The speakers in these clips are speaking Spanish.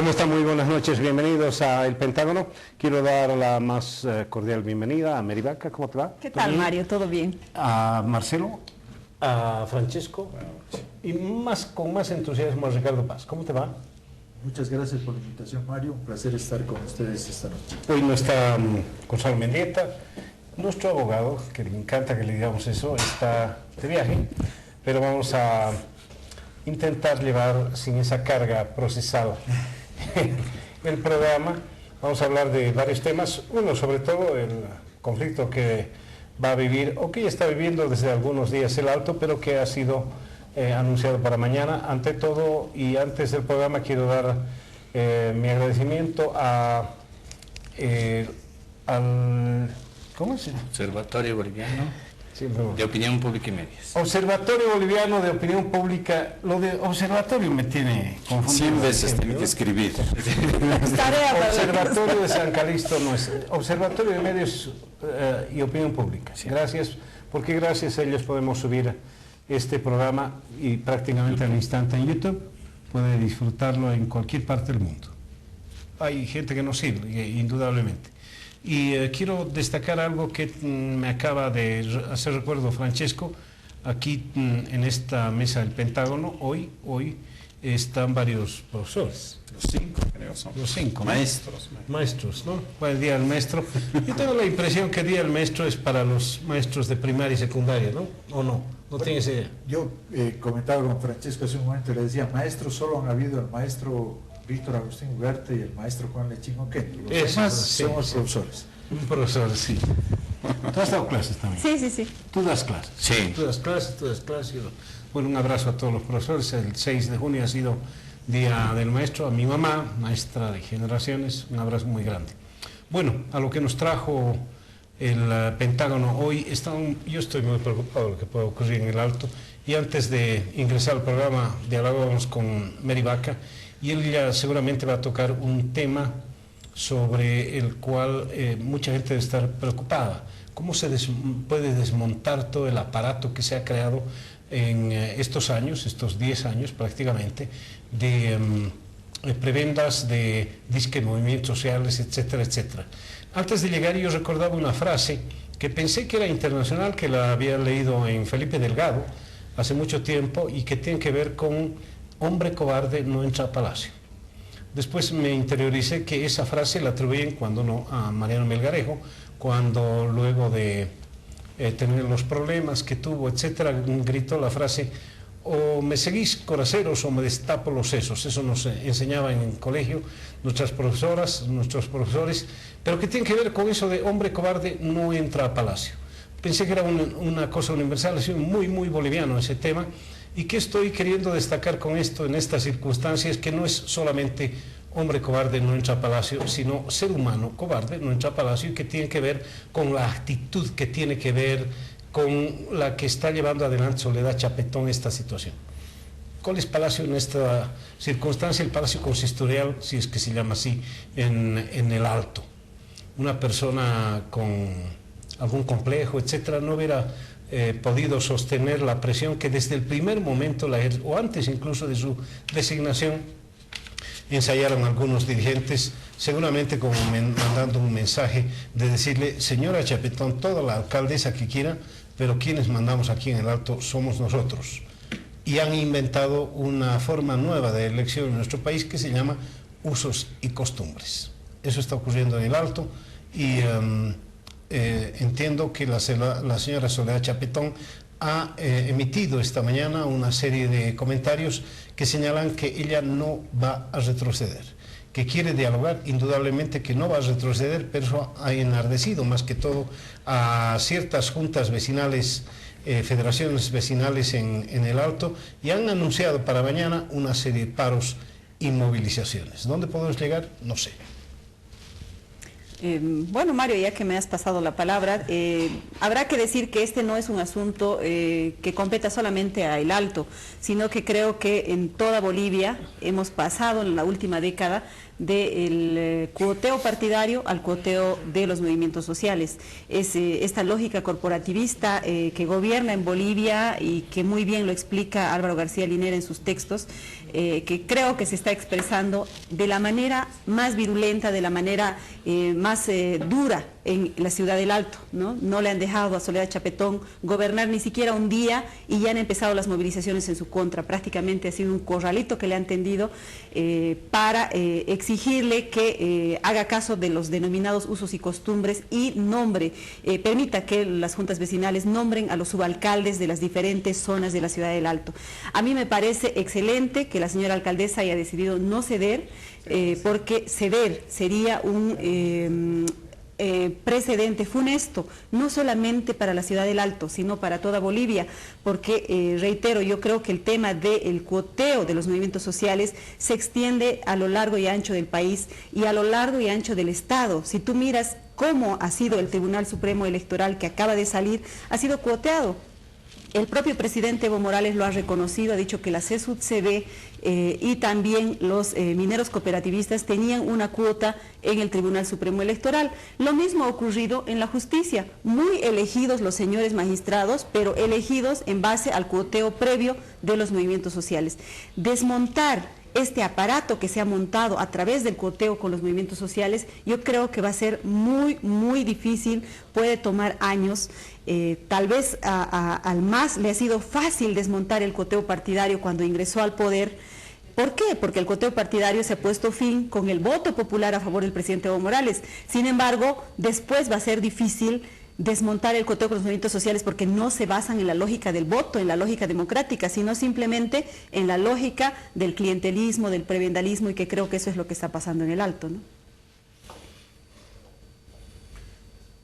¿Cómo están? Muy buenas noches, bienvenidos a El Pentágono. Quiero dar la más cordial bienvenida a Mary Vaca, ¿cómo te va? ¿Qué tal, Mario? ¿Todo bien? A Marcelo, a Francesco y con más entusiasmo a Ricardo Paz. ¿Cómo te va? Muchas gracias por la invitación, Mario. Un placer estar con ustedes esta noche. Hoy no está Gonzalo Mendieta, nuestro abogado, que le encanta que le digamos eso, está de viaje, pero vamos a intentar llevar sin esa carga procesal el programa. Vamos a hablar de varios temas, uno sobre todo el conflicto que va a vivir o que ya está viviendo desde algunos días el Alto, pero que ha sido anunciado para mañana. Ante todo y antes del programa quiero dar mi agradecimiento al ¿cómo se llama? Observatorio Boliviano Sí, de Opinión Pública y Medios. Observatorio Boliviano de Opinión Pública. Lo de observatorio me tiene confundido. 100 veces tengo que escribir. Observatorio de San Calixto no es. Observatorio de Medios y Opinión Pública. Sí. Gracias, porque gracias a ellos podemos subir este programa y prácticamente al instante en YouTube. Puede disfrutarlo en cualquier parte del mundo. Hay gente que nos sirve, indudablemente. Y quiero destacar algo que me acaba de hacer recuerdo Francesco. Aquí en esta mesa del Pentágono, hoy están varios profesores. Los 5, creo son. Los 5. Maestros. Maestros, ¿no? Para el Día del Maestro. Yo tengo la impresión que el Día del Maestro es para los maestros de primaria y secundaria, ¿no? ¿O no? ¿No tienes idea? Yo comentaba con Francesco hace un momento, le decía, maestros solo han habido el maestro Víctor Agustín Ugarte y el maestro Juan Lechín Oquendo. Los demás somos profesores. Un profesor, sí. ¿Tú has dado clases también? Sí. ¿Tú das clases? Sí. Tú das clases. Bueno, un abrazo a todos los profesores. El 6 de junio ha sido Día del Maestro. A mi mamá, maestra de generaciones, un abrazo muy grande. Bueno, a lo que nos trajo el Pentágono hoy, yo estoy muy preocupado de lo que puede ocurrir en el Alto. Y antes de ingresar al programa, dialogamos con Mary Vaca. Y él ya seguramente va a tocar un tema sobre el cual mucha gente debe estar preocupada. ¿Cómo se puede desmontar todo el aparato que se ha creado en estos años, estos 10 años prácticamente, de prebendas, de disque movimientos sociales, etcétera, etcétera? Antes de llegar yo recordaba una frase que pensé que era internacional, que la había leído en Felipe Delgado hace mucho tiempo y que tiene que ver con hombre cobarde no entra a palacio. Después me interioricé que esa frase la atribuyen, cuando no, a Mariano Melgarejo, cuando luego de tener los problemas que tuvo, etcétera, gritó la frase: o me seguís coraceros o me destapo los sesos. Eso nos enseñaba en el colegio nuestras profesoras, nuestros profesores, pero que tiene que ver con eso de hombre cobarde no entra a palacio. Pensé que era una cosa universal, es muy, muy boliviano ese tema. ¿Y qué estoy queriendo destacar con esto en estas circunstancias? Que no es solamente hombre cobarde no entra a palacio, sino ser humano cobarde no entra a palacio, y que tiene que ver con la actitud que tiene que ver con la que está llevando adelante Soledad Chapetón esta situación. ¿Cuál es palacio en esta circunstancia? El palacio consistorial, si es que se llama así, en el Alto. Una persona con algún complejo, etcétera, no hubiera podido sostener la presión que desde el primer momento, o antes incluso de su designación, ensayaron algunos dirigentes, seguramente como mandando un mensaje de decirle: señora Chapetón, toda la alcaldesa que quiera, pero quienes mandamos aquí en el Alto somos nosotros. Y han inventado una forma nueva de elección en nuestro país que se llama usos y costumbres. Eso está ocurriendo en el Alto y entiendo que la señora Soledad Chapetón ha emitido esta mañana una serie de comentarios que señalan que ella no va a retroceder, que quiere dialogar, indudablemente que no va a retroceder, pero eso ha enardecido más que todo a ciertas juntas vecinales, federaciones vecinales en el Alto, y han anunciado para mañana una serie de paros y movilizaciones. ¿Dónde podemos llegar? No sé. Bueno, Mario, ya que me has pasado la palabra, habrá que decir que este no es un asunto que competa solamente a El Alto, sino que creo que en toda Bolivia hemos pasado en la última década del cuoteo partidario al cuoteo de los movimientos sociales. Es esta lógica corporativista que gobierna en Bolivia y que muy bien lo explica Álvaro García Linera en sus textos, que creo que se está expresando de la manera más virulenta, de la manera más dura en la ciudad del Alto, ¿no? No le han dejado a Soledad Chapetón gobernar ni siquiera un día y ya han empezado las movilizaciones en su contra. Prácticamente ha sido un corralito que le han tendido para exigirle que haga caso de los denominados usos y costumbres y permita que las juntas vecinales nombren a los subalcaldes de las diferentes zonas de la ciudad del Alto. A mí me parece excelente que la señora alcaldesa haya decidido no ceder, porque ceder sería un precedente funesto, no solamente para la ciudad del Alto, sino para toda Bolivia, porque, reitero, yo creo que el tema del cuoteo de los movimientos sociales se extiende a lo largo y ancho del país y a lo largo y ancho del Estado. Si tú miras cómo ha sido el Tribunal Supremo Electoral que acaba de salir, ha sido cuoteado. El propio presidente Evo Morales lo ha reconocido, ha dicho que la CSUD-CD y también los mineros cooperativistas tenían una cuota en el Tribunal Supremo Electoral. Lo mismo ha ocurrido en la justicia, muy elegidos los señores magistrados, pero elegidos en base al cuoteo previo de los movimientos sociales. Desmontar este aparato que se ha montado a través del cuoteo con los movimientos sociales, yo creo que va a ser muy, muy difícil, puede tomar años. Tal vez al MAS le ha sido fácil desmontar el cuoteo partidario cuando ingresó al poder. ¿Por qué? Porque el cuoteo partidario se ha puesto fin con el voto popular a favor del presidente Evo Morales. Sin embargo, después va a ser difícil desmontar el cuoteo con los movimientos sociales porque no se basan en la lógica del voto, en la lógica democrática, sino simplemente en la lógica del clientelismo, del prebendalismo, y que creo que eso es lo que está pasando en el Alto, ¿no?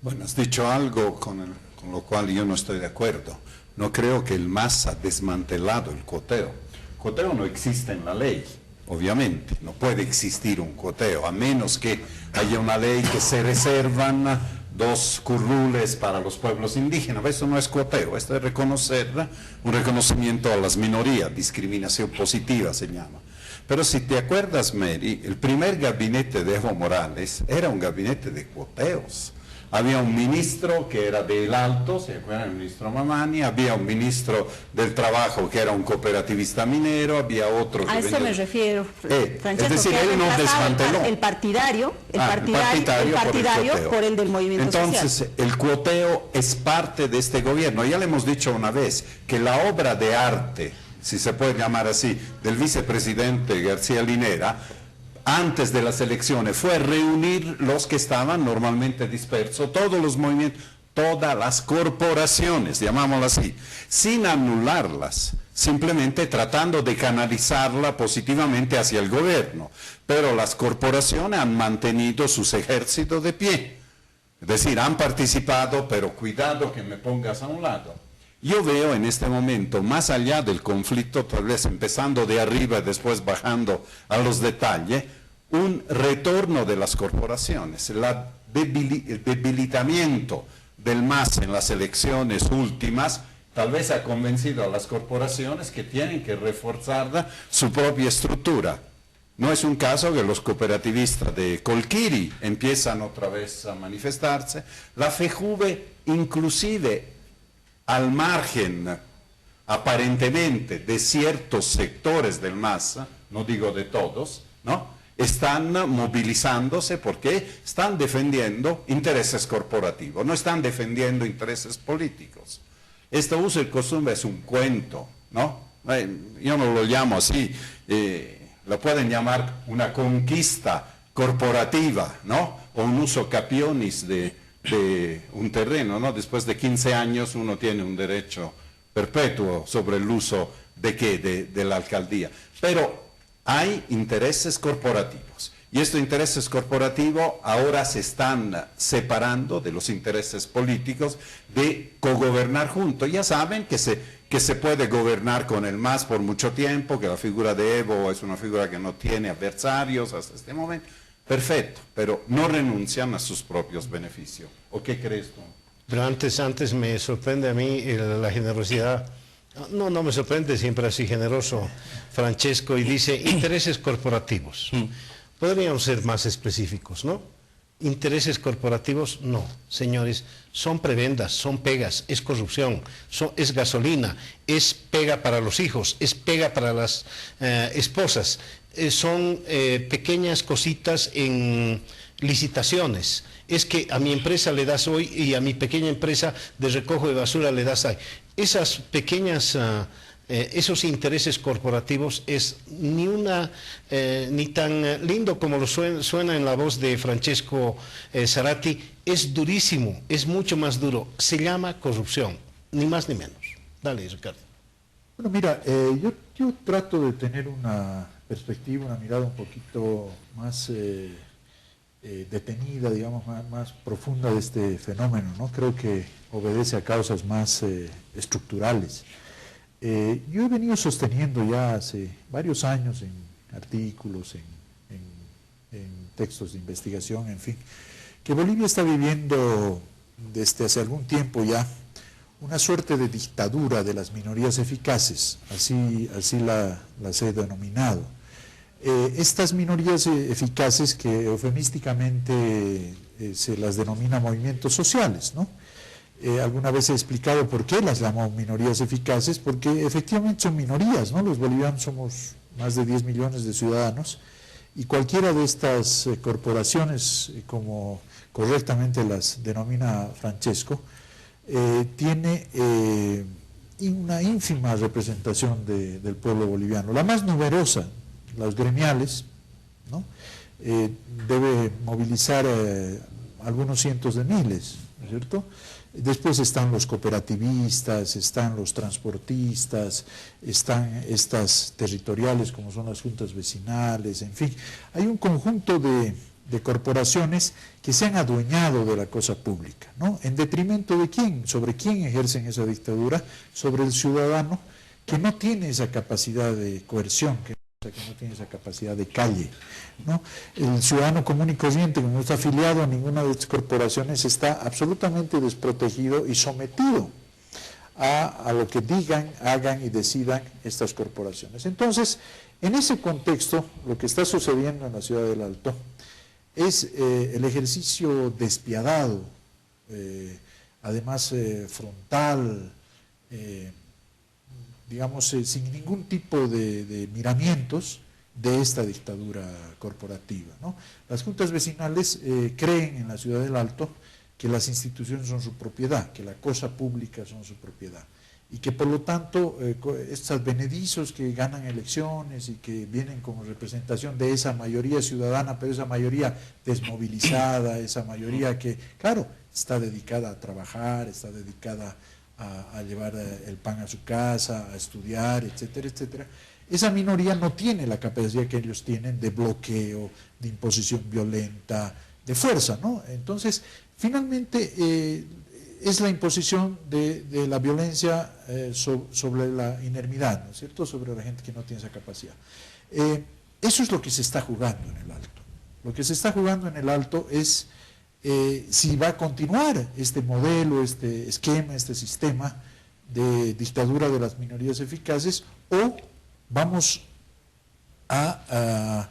Bueno, has dicho algo con lo cual yo no estoy de acuerdo. No creo que el MAS ha desmantelado el cuoteo. El cuoteo no existe en la ley, obviamente. No puede existir un cuoteo, a menos que haya una ley que se reservan 2 curules para los pueblos indígenas. Eso no es cuoteo, esto es reconocer un reconocimiento a las minorías, discriminación positiva se llama. Pero si te acuerdas, Mary, el primer gabinete de Evo Morales era un gabinete de cuoteos. Había un ministro que era del Alto, ¿se acuerdan? El ministro Mamani, había un ministro del Trabajo que era un cooperativista minero, había otro que a eso me refiero, Francesco, es decir, que él no desmanteló. El partidario por el del movimiento Entonces, social. el cuoteo es parte de este gobierno. Ya le hemos dicho una vez que la obra de arte, si se puede llamar así, del vicepresidente García Linera, antes de las elecciones, fue reunir los que estaban normalmente dispersos, todos los movimientos, todas las corporaciones, llamámoslas así, sin anularlas, simplemente tratando de canalizarla positivamente hacia el gobierno. Pero las corporaciones han mantenido sus ejércitos de pie, es decir, han participado, pero cuidado que me pongas a un lado. Yo veo en este momento, más allá del conflicto, tal vez empezando de arriba y después bajando a los detalles, un retorno de las corporaciones, el debilitamiento del MAS en las elecciones últimas, tal vez ha convencido a las corporaciones que tienen que reforzar su propia estructura. No es un caso que los cooperativistas de Colquiri empiezan otra vez a manifestarse, la FEJUVE inclusive al margen, aparentemente, de ciertos sectores del MAS, no digo de todos, ¿no?, están movilizándose porque están defendiendo intereses corporativos, no están defendiendo intereses políticos. Este uso y costumbre es un cuento, ¿no? Yo no lo llamo así, lo pueden llamar una conquista corporativa, ¿no?, o un uso capionis de un terreno, ¿no? Después de 15 años uno tiene un derecho perpetuo sobre el uso de ¿qué? De la alcaldía. Pero hay intereses corporativos y estos intereses corporativos ahora se están separando de los intereses políticos de cogobernar juntos. Ya saben que se puede gobernar con el MAS por mucho tiempo, que la figura de Evo es una figura que no tiene adversarios hasta este momento. perfecto, pero no renuncian a sus propios beneficios. ¿O qué crees tú? Pero antes me sorprende a mí la generosidad. No me sorprende, siempre así generoso Francesco, y dice intereses corporativos. Podríamos ser más específicos, ¿no? Intereses corporativos, no, señores, son prebendas, son pegas, es corrupción, es gasolina, es pega para los hijos, es pega para las esposas, son pequeñas cositas en licitaciones. Es que a mi empresa le das hoy y a mi pequeña empresa de recojo de basura le das ahí. Esas pequeñas, esos intereses corporativos es ni tan lindo como lo suena en la voz de Francesco Zarati, es durísimo, es mucho más duro. Se llama corrupción, ni más ni menos. Dale, Ricardo. Bueno, mira, yo trato de tener una perspectiva, una mirada un poquito más detenida, digamos, más profunda de este fenómeno, ¿no? Creo que obedece a causas más estructurales. Yo he venido sosteniendo ya hace varios años en artículos, en textos de investigación, en fin, que Bolivia está viviendo desde hace algún tiempo ya una suerte de dictadura de las minorías eficaces, así las he denominado. Estas minorías eficaces que eufemísticamente se las denomina movimientos sociales, ¿no? Alguna vez he explicado por qué las llamo minorías eficaces, porque efectivamente son minorías, ¿no? Los bolivianos somos más de 10 millones de ciudadanos y cualquiera de estas corporaciones, como correctamente las denomina Francesco, tiene una ínfima representación del pueblo boliviano, la más numerosa. Los gremiales, ¿no? Debe movilizar algunos cientos de miles, ¿no es cierto? Después están los cooperativistas, están los transportistas, están estas territoriales como son las juntas vecinales, en fin. Hay un conjunto de corporaciones que se han adueñado de la cosa pública, ¿no? ¿En detrimento de quién? ¿Sobre quién ejercen esa dictadura? Sobre el ciudadano que no tiene esa capacidad de coerción, que no tiene esa capacidad de calle, ¿no? El ciudadano común y corriente que no está afiliado a ninguna de estas corporaciones está absolutamente desprotegido y sometido a lo que digan, hagan y decidan estas corporaciones. Entonces, en ese contexto, lo que está sucediendo en la ciudad del Alto es el ejercicio despiadado, además frontal, digamos, sin ningún tipo de miramientos de esta dictadura corporativa, ¿no? Las juntas vecinales creen en la ciudad del Alto que las instituciones son su propiedad, que la cosa pública son su propiedad, y que por lo tanto estos advenedizos que ganan elecciones y que vienen como representación de esa mayoría ciudadana, pero esa mayoría desmovilizada, esa mayoría que, claro, está dedicada a trabajar, está dedicada a llevar el pan a su casa, a estudiar, etcétera, etcétera. Esa minoría no tiene la capacidad que ellos tienen de bloqueo, de imposición violenta, de fuerza, ¿no? Entonces, finalmente es la imposición de la violencia sobre la inermidad, ¿no es cierto?, sobre la gente que no tiene esa capacidad. Eso es lo que se está jugando en el Alto. Lo que se está jugando en el Alto es si va a continuar este modelo, este esquema, este sistema de dictadura de las minorías eficaces, o vamos a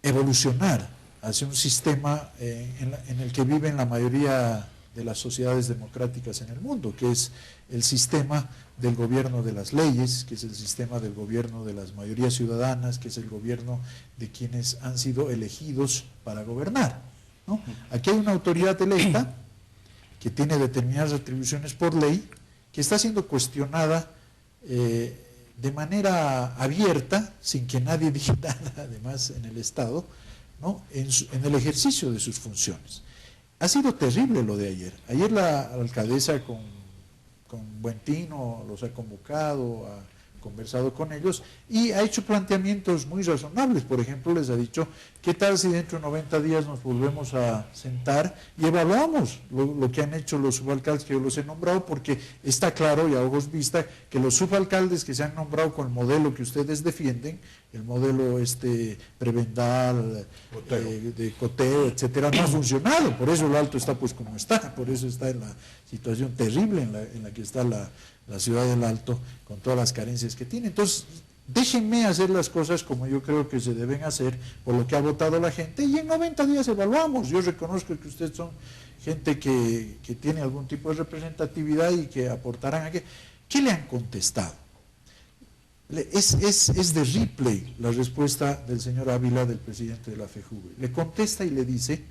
evolucionar hacia un sistema en el que viven la mayoría de las sociedades democráticas en el mundo, que es el sistema del gobierno de las leyes, que es el sistema del gobierno de las mayorías ciudadanas, que es el gobierno de quienes han sido elegidos para gobernar, ¿no? Aquí hay una autoridad electa que tiene determinadas atribuciones por ley, que está siendo cuestionada de manera abierta, sin que nadie diga nada, además, en el Estado, ¿no?, en el ejercicio de sus funciones. Ha sido terrible lo de ayer. Ayer la alcaldesa con buen tino los ha convocado a conversado con ellos y ha hecho planteamientos muy razonables. Por ejemplo, les ha dicho, ¿qué tal si dentro de 90 días nos volvemos a sentar y evaluamos lo que han hecho los subalcaldes que yo los he nombrado? Porque está claro y a ojos vista que los subalcaldes que se han nombrado con el modelo que ustedes defienden, el modelo prebendal, de coteo, etcétera, no ha funcionado. Por eso el Alto está pues como está, por eso está en la situación terrible en la que está la ciudad del Alto, con todas las carencias que tiene. Entonces, déjenme hacer las cosas como yo creo que se deben hacer, por lo que ha votado la gente, y en 90 días evaluamos. Yo reconozco que ustedes son gente que tiene algún tipo de representatividad y que aportarán aquí. ¿Qué le han contestado? Es de replay la respuesta del señor Ávila, del presidente de la FEJUVE. Le contesta y le dice,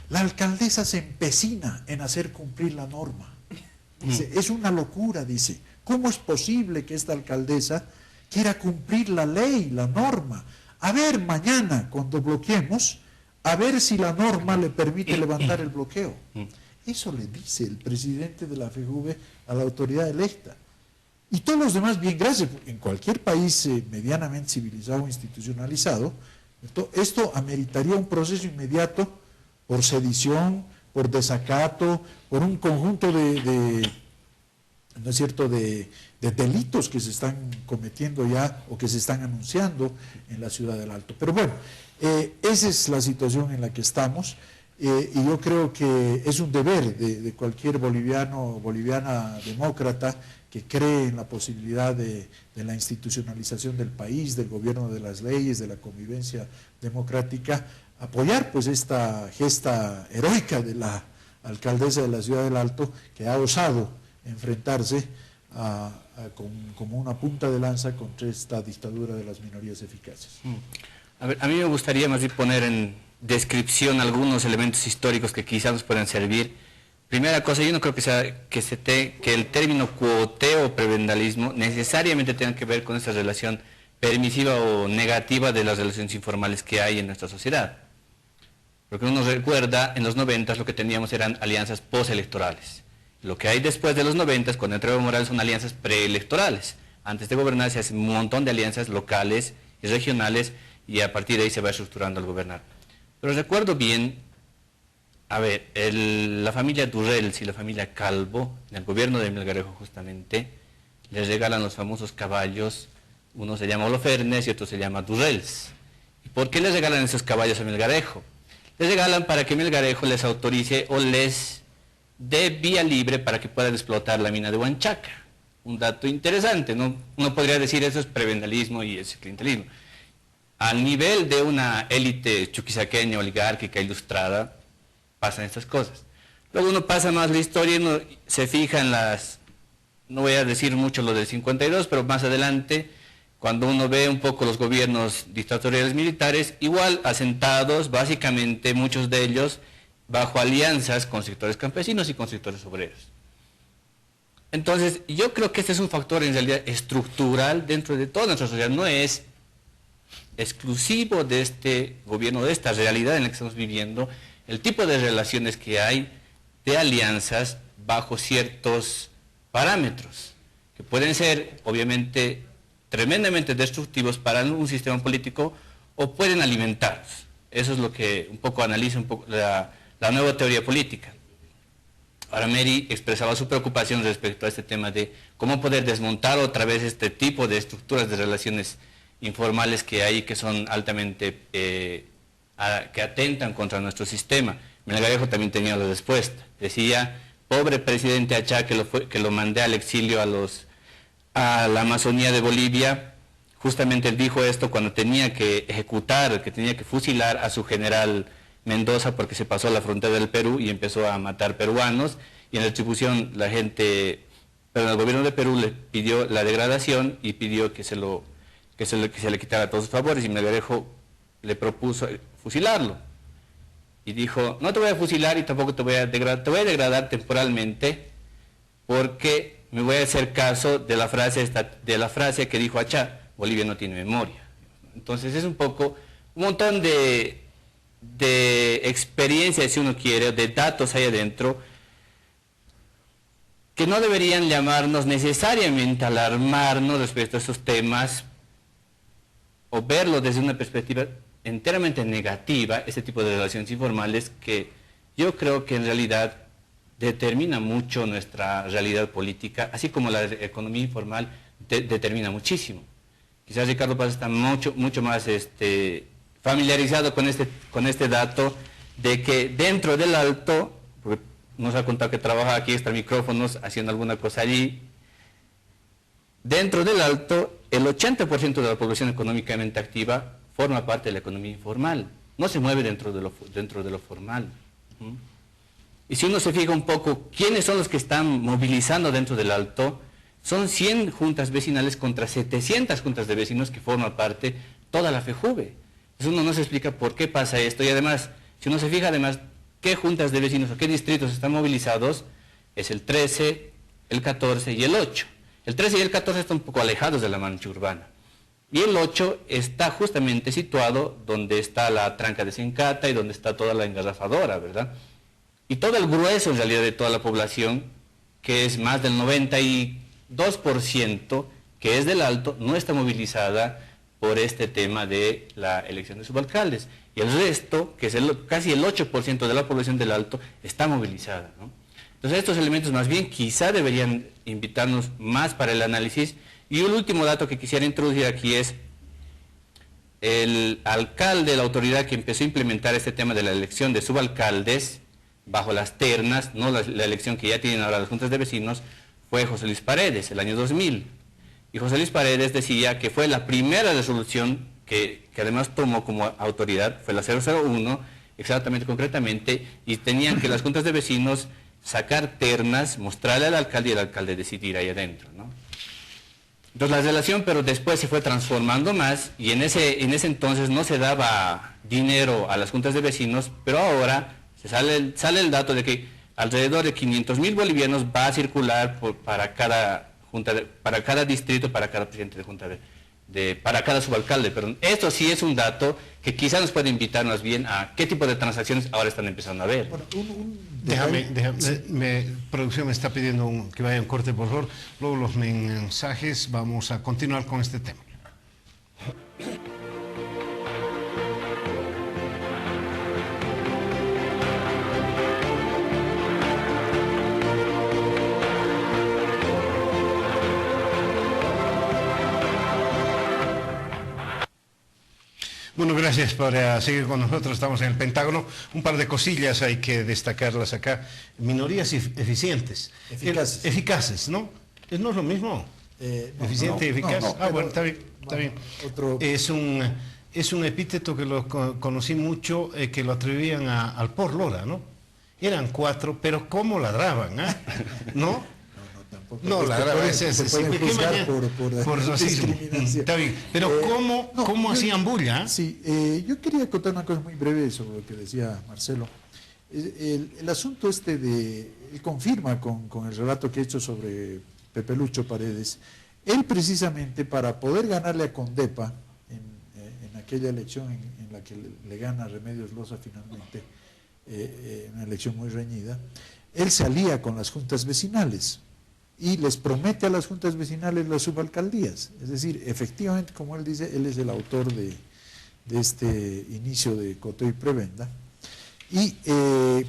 la alcaldesa se empecina en hacer cumplir la norma. Dice, es una locura, dice. ¿Cómo es posible que esta alcaldesa quiera cumplir la ley, la norma? A ver, mañana, cuando bloqueemos, a ver si la norma le permite levantar el bloqueo. Eso le dice el presidente de la FEJUVE a la autoridad electa. Y todos los demás, bien, gracias. En cualquier país medianamente civilizado o institucionalizado, esto ameritaría un proceso inmediato por sedición, por desacato, por un conjunto ¿no es cierto?, de delitos que se están cometiendo ya o que se están anunciando en la ciudad del Alto. Pero bueno, esa es la situación en la que estamos. Y yo creo que es un deber de cualquier boliviano o boliviana demócrata que cree en la posibilidad de la institucionalización del país, del gobierno de las leyes, de la convivencia democrática, apoyar pues esta gesta heroica de la alcaldesa de la ciudad del Alto, que ha osado enfrentarse como una punta de lanza contra esta dictadura de las minorías eficaces. A ver, a mí me gustaría más bien poner en descripción algunos elementos históricos que quizás nos puedan servir. Primera cosa, yo no creo que el término cuoteo o prebendalismo necesariamente tenga que ver con esta relación permisiva o negativa de las relaciones informales que hay en nuestra sociedad. Porque uno recuerda, en los 90 lo que teníamos eran alianzas postelectorales. Lo que hay después de los 90, cuando entra Evo Morales, son alianzas preelectorales. Antes de gobernar se hace un montón de alianzas locales y regionales y a partir de ahí se va estructurando al gobernar. Pero recuerdo bien, a ver, la familia Durrells y la familia Calvo, en el gobierno de Melgarejo justamente, les regalan los famosos caballos, uno se llama Holofernes y otro se llama Durrells. ¿Y por qué les regalan esos caballos a Melgarejo? Les regalan para que Melgarejo les autorice o les dé vía libre para que puedan explotar la mina de Huanchaca. Un dato interesante, ¿no? Uno podría decir eso es prebendalismo y es clientelismo. Al nivel de una élite chuquisaqueña, oligárquica, ilustrada, pasan estas cosas. Luego uno pasa más la historia y uno se fija en no voy a decir mucho lo del 52, pero más adelante, cuando uno ve un poco los gobiernos dictatoriales militares, igual asentados, básicamente muchos de ellos, bajo alianzas con sectores campesinos y con sectores obreros. Entonces, yo creo que este es un factor en realidad estructural dentro de toda nuestra sociedad, no es exclusivo de este gobierno, de esta realidad en la que estamos viviendo, el tipo de relaciones que hay de alianzas bajo ciertos parámetros, que pueden ser obviamente tremendamente destructivos para un sistema político o pueden alimentarlos. Eso es lo que un poco analiza la nueva teoría política. Ahora Mary expresaba su preocupación respecto a este tema de cómo poder desmontar otra vez este tipo de estructuras de relaciones informales que hay, que son altamente, que atentan contra nuestro sistema. Melgarejo también tenía la respuesta. Decía, pobre presidente Achá, que lo mandé al exilio a la Amazonía de Bolivia. Justamente él dijo esto cuando tenía que ejecutar, que tenía que fusilar a su general Mendoza porque se pasó a la frontera del Perú y empezó a matar peruanos, y en la distribución el gobierno de Perú le pidió la degradación y pidió que se le quitara todos sus favores, y Melgarejo le propuso fusilarlo. Y dijo, no te voy a fusilar y tampoco te voy a degradar temporalmente porque me voy a hacer caso de la frase que dijo Achá, Bolivia no tiene memoria. Entonces es un montón de experiencia, si uno quiere, de datos ahí adentro, que no deberían llamarnos necesariamente a alarmarnos respecto a estos temas o verlo desde una perspectiva enteramente negativa, este tipo de relaciones informales que yo creo que en realidad determina mucho nuestra realidad política, así como la economía informal determina muchísimo. Quizás Ricardo Paz está mucho más familiarizado con este dato de que dentro del Alto, porque nos ha contado que trabaja aquí extra micrófonos haciendo alguna cosa allí, dentro del Alto el 80% de la población económicamente activa forma parte de la economía informal, no se mueve dentro de lo formal. Y si uno se fija un poco, ¿quiénes son los que están movilizando dentro del Alto? Son 100 juntas vecinales contra 700 juntas de vecinos que forman parte toda la FEJUVE. Entonces uno no se explica por qué pasa esto y además, si uno se fija además qué juntas de vecinos o qué distritos están movilizados, es el 13, el 14 y el 8. El 13 y el 14 están un poco alejados de la mancha urbana. Y el 8 está justamente situado donde está la tranca de Sencata y donde está toda la engarrafadora, ¿verdad? Y todo el grueso en realidad de toda la población, que es más del 92%, que es del Alto, no está movilizada por este tema de la elección de subalcaldes. Y el resto, que es casi el 8% de la población del Alto, está movilizada, ¿no? Entonces estos elementos más bien quizá deberían invitarnos más para el análisis. Y un último dato que quisiera introducir aquí es el alcalde, la autoridad que empezó a implementar este tema de la elección de subalcaldes bajo las ternas, no la elección que ya tienen ahora las juntas de vecinos, fue José Luis Paredes, el año 2000. Y José Luis Paredes decía que fue la primera resolución que además tomó como autoridad, fue la 001, exactamente concretamente, y tenían que las juntas de vecinos sacar ternas, mostrarle al alcalde y el alcalde decidir ahí adentro, ¿no? Entonces la relación, pero después se fue transformando más y en ese entonces no se daba dinero a las juntas de vecinos, pero ahora sale el dato de que alrededor de 500.000 bolivianos va a circular para cada distrito, para cada presidente de junta para cada subalcalde. Pero esto sí es un dato que quizás nos puede invitar más bien a qué tipo de transacciones ahora están empezando a ver. Bueno, Producción me está pidiendo que vaya un corte, por favor. Luego los mensajes, vamos a continuar con este tema. Bueno, gracias por seguir con nosotros. Estamos en el Pentágono. Un par de cosillas hay que destacarlas acá. Minorías eficientes. Eficaces, ¿no? ¿No es lo mismo? Eficiente y eficaz. Bueno, está bien. Está bien. Es un epíteto que lo conocí mucho, que lo atribuían al por Lora, ¿no? Eran 4, pero ¿cómo ladraban? ¿No? No, la verdad es por racismo. Está bien, pero ¿cómo hacían bulla? Sí, yo quería contar una cosa muy breve sobre lo que decía Marcelo. El asunto él confirma con el relato que he hecho sobre Pepe Lucho Paredes. Él precisamente para poder ganarle a Condepa en aquella elección en la que le gana Remedios Loza finalmente, una elección muy reñida, él salía con las juntas vecinales y les promete a las juntas vecinales las subalcaldías. Es decir, efectivamente, como él dice, él es el autor de este inicio de coteo y prebenda, y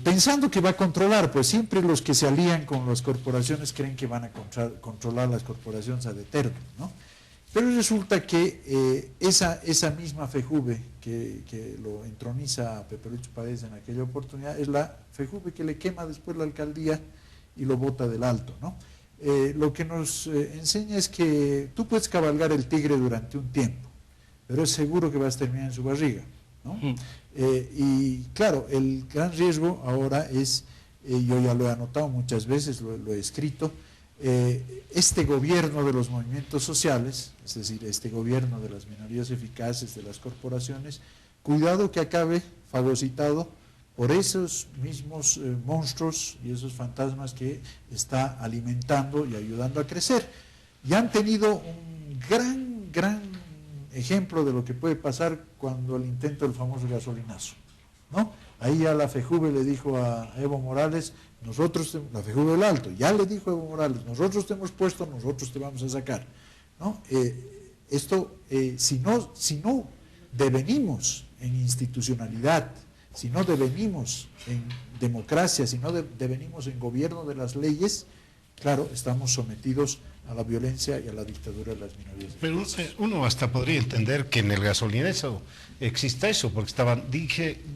pensando que va a controlar, pues siempre los que se alían con las corporaciones creen que van a controlar las corporaciones ad eternum, ¿no? Pero resulta que esa misma FEJUVE que lo entroniza a Pepe Lucho Paredes en aquella oportunidad es la FEJUVE que le quema después la alcaldía y lo bota del Alto, ¿no? Lo que nos enseña es que tú puedes cabalgar el tigre durante un tiempo, pero es seguro que vas a terminar en su barriga, ¿no? Y claro, el gran riesgo ahora es, yo ya lo he anotado muchas veces, lo he escrito, este gobierno de los movimientos sociales, es decir, este gobierno de las minorías eficaces, de las corporaciones, cuidado que acabe fagocitado por esos mismos monstruos y esos fantasmas que está alimentando y ayudando a crecer. Y han tenido un gran ejemplo de lo que puede pasar cuando el intento del famoso gasolinazo, ¿no? Ahí ya la FEJUVE le dijo a Evo Morales, nosotros, la FEJUVE del Alto, ya le dijo a Evo Morales, nosotros te hemos puesto, nosotros te vamos a sacar, ¿no? Si no devenimos en institucionalidad, si no devenimos en democracia, si no devenimos en gobierno de las leyes, claro, estamos sometidos a la violencia y a la dictadura de las minorías. Pero uno hasta podría entender que en el gasolinezo exista eso, porque estaban,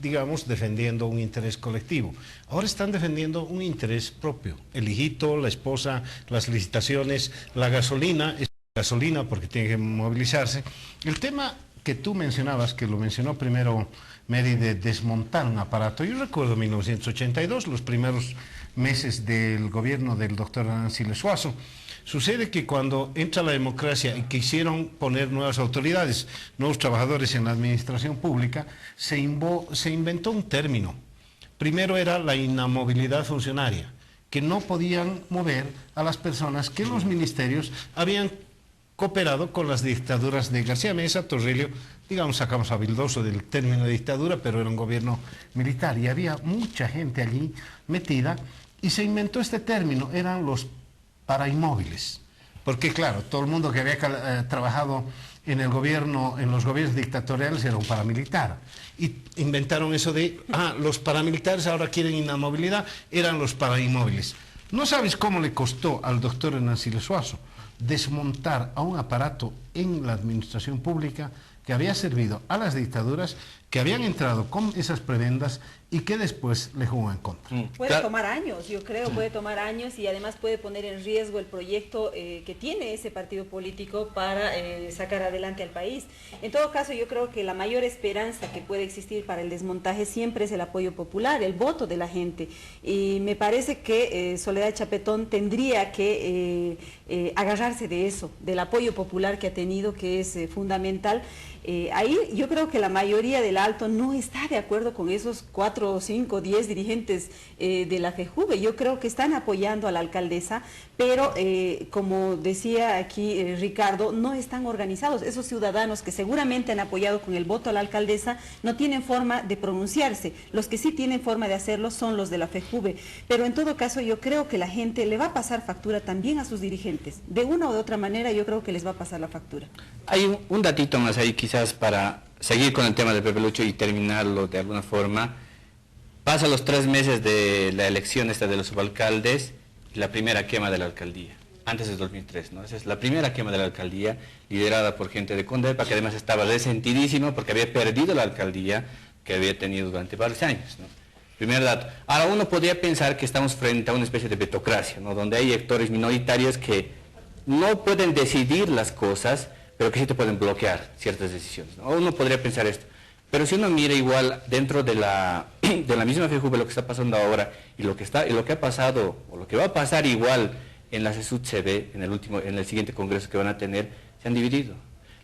digamos, defendiendo un interés colectivo. Ahora están defendiendo un interés propio. El hijito, la esposa, las licitaciones, la gasolina, es gasolina porque tiene que movilizarse. El tema que tú mencionabas, que lo mencionó primero Mary, de desmontar un aparato. Yo recuerdo 1982, los primeros meses del gobierno del doctor Arancibia Suazo. Sucede que cuando entra la democracia y quisieron poner nuevas autoridades, nuevos trabajadores en la administración pública, se inventó un término. Primero era la inamovilidad funcionaria, que no podían mover a las personas que en los ministerios habían cooperado con las dictaduras de García Meza, Torrijos, digamos, sacamos a Vildoso del término de dictadura, pero era un gobierno militar y había mucha gente allí metida y se inventó este término, eran los parainmóviles, porque claro, todo el mundo que había trabajado en el gobierno, en los gobiernos dictatoriales era un paramilitar y inventaron eso de, los paramilitares ahora quieren inamovilidad, eran los parainmóviles. No sabes cómo le costó al doctor Arancibia Suazo desmontar a un aparato en la administración pública que había servido a las dictaduras, que habían entrado con esas prebendas y que después le jugó en contra. Puede tomar años, yo creo, puede tomar años y además puede poner en riesgo el proyecto que tiene ese partido político para sacar adelante al país. En todo caso, yo creo que la mayor esperanza que puede existir para el desmontaje siempre es el apoyo popular, el voto de la gente. Y me parece que Soledad Chapetón tendría que agarrarse de eso, del apoyo popular que ha tenido, que es fundamental. Ahí yo creo que la mayoría del Alto no está de acuerdo con esos 4, 5, 10 dirigentes de la FEJUVE. Yo creo que están apoyando a la alcaldesa, pero como decía aquí Ricardo, no están organizados. Esos ciudadanos que seguramente han apoyado con el voto a la alcaldesa no tienen forma de pronunciarse. Los que sí tienen forma de hacerlo son los de la FEJUVE. Pero en todo caso yo creo que la gente le va a pasar factura también a sus dirigentes. De una u otra manera yo creo que les va a pasar la factura. Hay un datito más ahí quizás para seguir con el tema del Pepe Lucho y terminarlo de alguna forma. Pasa los 3 meses de la elección esta de los subalcaldes y la primera quema de la alcaldía, antes del 2003, ¿no? Esa es la primera quema de la alcaldía, liderada por gente de Condepa, que además estaba resentidísimo porque había perdido la alcaldía que había tenido durante varios años, ¿no? Primer dato. Ahora uno podría pensar que estamos frente a una especie de betocracia, ¿no? Donde hay actores minoritarios que no pueden decidir las cosas, pero que sí te pueden bloquear ciertas decisiones, ¿no? Uno podría pensar esto. Pero si uno mira igual dentro de la misma FEJUVE lo que está pasando ahora y lo que ha pasado o lo que va a pasar igual en la CESUD-CB, en el siguiente congreso que van a tener, se han dividido.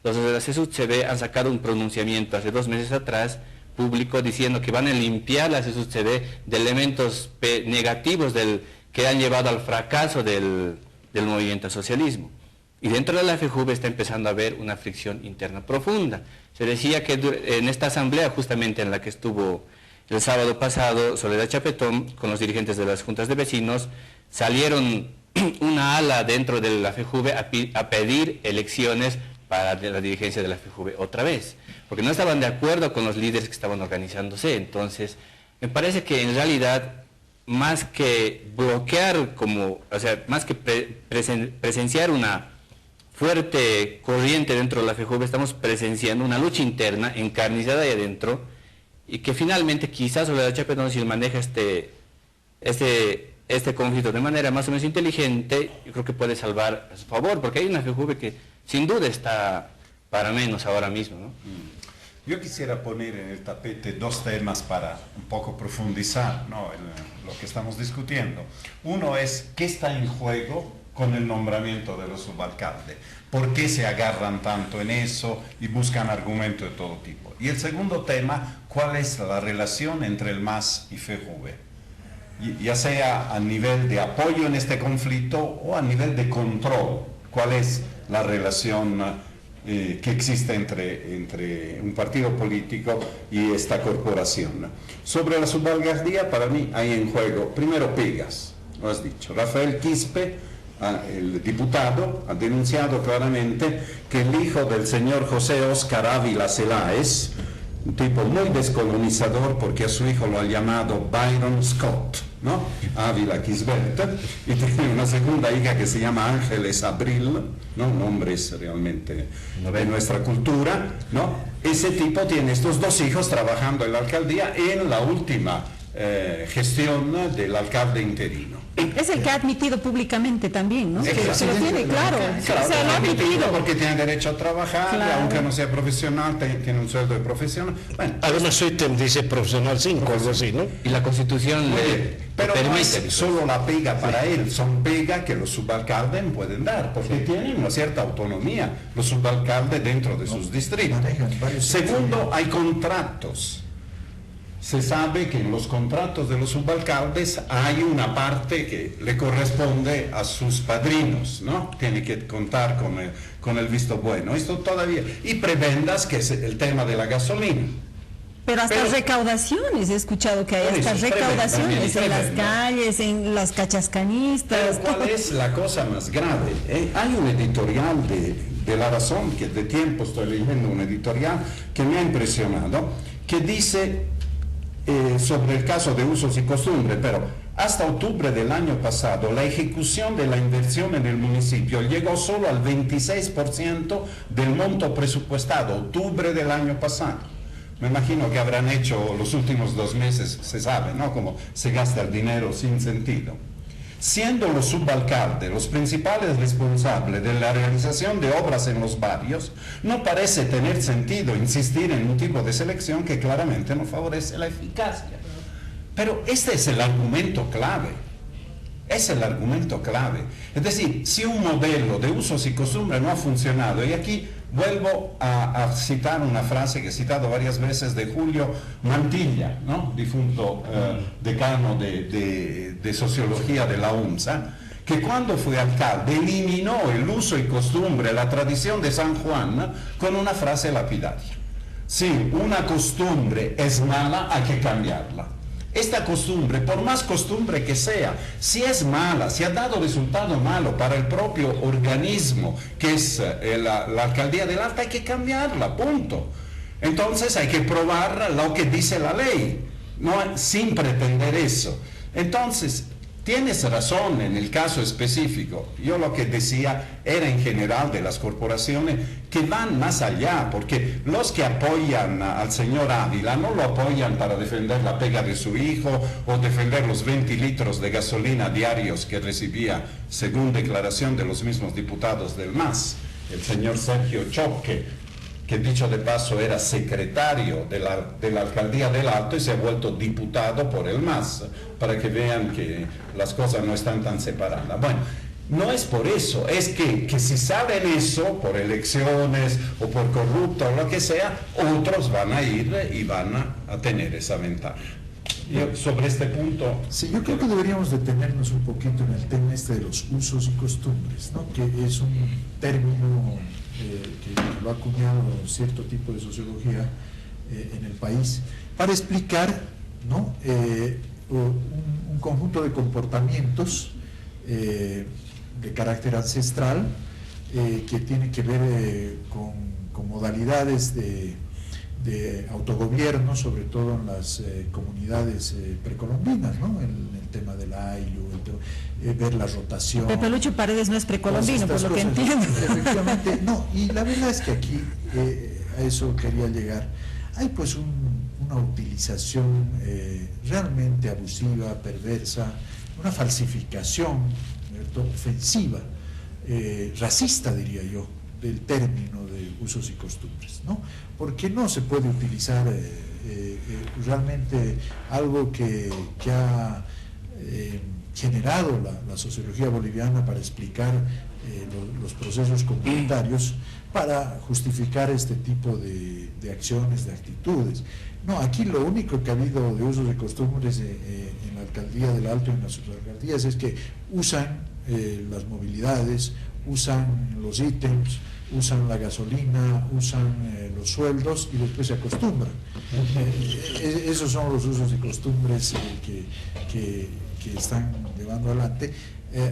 Los de la CESUD-CB han sacado un pronunciamiento hace 2 meses atrás, público, diciendo que van a limpiar la CESUD-CB de elementos negativos que han llevado al fracaso del movimiento al socialismo. Y dentro de la FEJUVE está empezando a haber una fricción interna profunda. Se decía que en esta asamblea, justamente en la que estuvo el sábado pasado, Soledad Chapetón, con los dirigentes de las juntas de vecinos, salieron una ala dentro de la FEJUVE a pedir elecciones para la dirigencia de la FEJUVE otra vez, porque no estaban de acuerdo con los líderes que estaban organizándose. Entonces, me parece que en realidad, más que bloquear, más que presenciar una fuerte corriente dentro de la FEJUVE, estamos presenciando una lucha interna encarnizada ahí adentro, y que finalmente quizás Soledad Chapetón, si maneja este conflicto de manera más o menos inteligente, yo creo que puede salvar a su favor, porque hay una FEJUVE que sin duda está para menos ahora mismo, ¿no? Yo quisiera poner en el tapete 2 temas para un poco profundizar, ¿no?, en lo que estamos discutiendo. Uno es, ¿qué está en juego con el nombramiento de los subalcaldes? ¿Por qué se agarran tanto en eso y buscan argumentos de todo tipo? Y el segundo tema, ¿cuál es la relación entre el MAS y FEJUVE? Ya sea a nivel de apoyo en este conflicto o a nivel de control. ¿Cuál es la relación que existe entre un partido político y esta corporación. Sobre la subalcaldía, para mí hay en juego, primero Pegas, lo has dicho, Rafael Quispe, el diputado, ha denunciado claramente que el hijo del señor José Óscar Ávila Celáez, un tipo muy descolonizador porque a su hijo lo ha llamado Byron Scott, ¿no? Ávila Quisbert, y tiene una segunda hija que se llama Ángeles Abril, ¿no? Nombres realmente de nuestra cultura, ¿no? Ese tipo tiene estos dos hijos trabajando en la alcaldía en la última gestión del alcalde interino. Es el que ha admitido públicamente también, ¿no? Que se lo tiene, claro. Claro, O sea, lo ha admitido. porque tiene derecho a trabajar, Claro. aunque no sea profesional, tiene un sueldo de profesional. Bueno, Además, su ítem dice profesional 5, algo así, ¿no? Y la Constitución le pero no permite. es solo la pega para él, son pega que los subalcaldes pueden dar, porque tienen una cierta autonomía los subalcaldes dentro de sus distritos. manejan varios Segundo, hay contratos. Se sabe que en los contratos de los subalcaldes hay una parte que le corresponde a sus padrinos, ¿no? Tiene que contar con el visto bueno. Esto todavía. Y prebendas, que es el tema de la gasolina. Pero hasta recaudaciones, he escuchado que hay Por hasta eso es recaudaciones tremendo, en las tremendo. calles, en las cachascanistas. Pero ¿cuál es la cosa más grave? Hay un editorial de La Razón, que de tiempo estoy leyendo un editorial que me ha impresionado, que dice sobre el caso de usos y costumbres, pero hasta octubre del año pasado la ejecución de la inversión en el municipio llegó solo al 26% del monto presupuestado, octubre del año pasado. Me imagino que habrán hecho los últimos 2 meses, se sabe, ¿no? Cómo se gasta el dinero sin sentido. Siendo los subalcaldes los principales responsables de la realización de obras en los barrios, no parece tener sentido insistir en un tipo de selección que claramente no favorece la eficacia. Pero este es el argumento clave. Es el argumento clave. Es decir, si un modelo de usos y costumbres no ha funcionado, y aquí vuelvo a citar una frase que he citado varias veces de Julio Mantilla, ¿no? Difunto decano de sociología de la UNSA, que cuando fue alcalde eliminó el uso y costumbre, la tradición de San Juan, con una frase lapidaria. Si una costumbre es mala, hay que cambiarla. Esta costumbre, por más costumbre que sea, si es mala, si ha dado resultado malo para el propio organismo, que es la alcaldía del Alto, hay que cambiarla, punto. Entonces hay que probar lo que dice la ley, no sin pretender eso. Entonces, tienes razón en el caso específico. Yo lo que decía era en general de las corporaciones que van más allá, porque los que apoyan al señor Ávila no lo apoyan para defender la pega de su hijo o defender los 20 litros de gasolina diarios que recibía, según declaración de los mismos diputados del MAS. El señor Sergio Choque, que dicho de paso era secretario de la alcaldía del Alto y se ha vuelto diputado por el MAS, para que vean que las cosas no están tan separadas. Bueno, no es por eso, es que si saben eso, por elecciones o por corrupto o lo que sea, otros van a ir y van a tener esa ventaja. Yo, sobre este punto... Sí, yo creo que deberíamos detenernos un poquito en el tema este de los usos y costumbres, ¿no? Que es un término que lo ha acuñado cierto tipo de sociología en el país, para explicar, ¿no? Un conjunto de comportamientos de carácter ancestral que tiene que ver con modalidades de autogobierno, sobre todo en las comunidades precolombinas, ¿no? El tema del ayllu, ver la rotación. Pepe Lucho Paredes no es precolombino, por lo que cosas. entiendo. Efectivamente, no, y la verdad es que aquí a eso quería llegar. Hay pues una utilización realmente abusiva, perversa, una falsificación, ¿cierto? Ofensiva, racista diría yo, del término de usos y costumbres, ¿no? Porque no se puede utilizar realmente algo que ha generado la sociología boliviana para explicar los procesos comunitarios, para justificar este tipo de acciones, de actitudes. No, aquí lo único que ha habido de usos y costumbres en la alcaldía del Alto y en las subalcaldías es que usan las movilidades, usan los ítems, usan la gasolina, usan los sueldos y después se acostumbran. Esos son los usos y costumbres que están llevando adelante,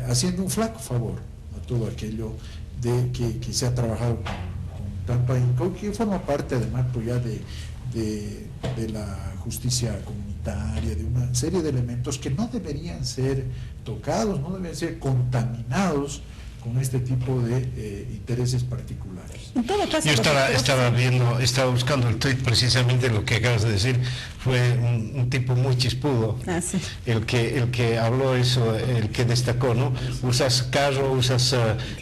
haciendo un flaco favor a todo aquello que se ha trabajado con tanto ahínco, que forma parte además pues, ya de la justicia comunitaria, de una serie de elementos que no deberían ser tocados, no deberían ser contaminados con este tipo de intereses particulares. En todo caso, Yo estaba buscando el tuit, precisamente lo que acabas de decir, fue un tipo muy chispudo, sí. el que habló eso, el que destacó, ¿no? Usas carro, usas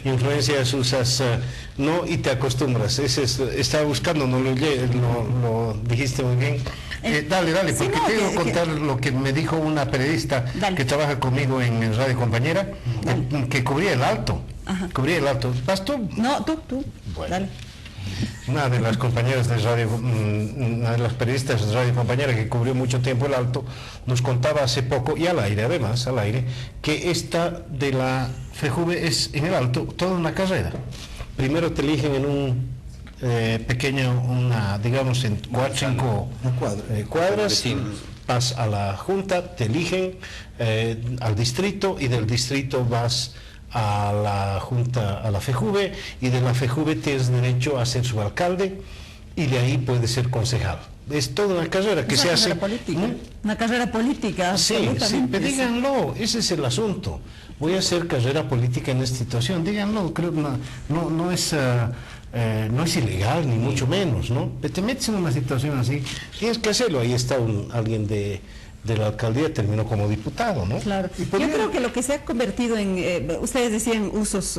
influencias, usas no, y te acostumbras. Estaba buscando, no lo dijiste muy bien. Dale, sí, porque no, te voy a contar lo que me dijo una periodista que trabaja conmigo en Radio Compañera, que cubría el Alto. Ajá. Cubría el Alto. ¿Vas tú? No, tú. Bueno. Dale. Una de las compañeras de radio, una de las periodistas de Radio Compañera que cubrió mucho tiempo el Alto, nos contaba hace poco, y al aire además, que esta de la FEJUVE es en el Alto toda una carrera. Primero te eligen en un digamos en 5 cuadras, vas a la Junta, te eligen al distrito, y del distrito vas a la Junta, a la FEJUVE, y de la FEJUVE tienes derecho a ser su alcalde, y de ahí puedes ser concejal. Es toda una carrera que se hace. Una carrera política. Sí, pero díganlo, ese es el asunto. Voy a hacer carrera política en esta situación, díganlo, creo que no es ilegal, ni mucho menos, ¿no? Te metes en una situación así, tienes que hacerlo. Ahí está alguien de la alcaldía, terminó como diputado, ¿no? Claro. Yo creo que lo que se ha convertido en, ustedes decían usos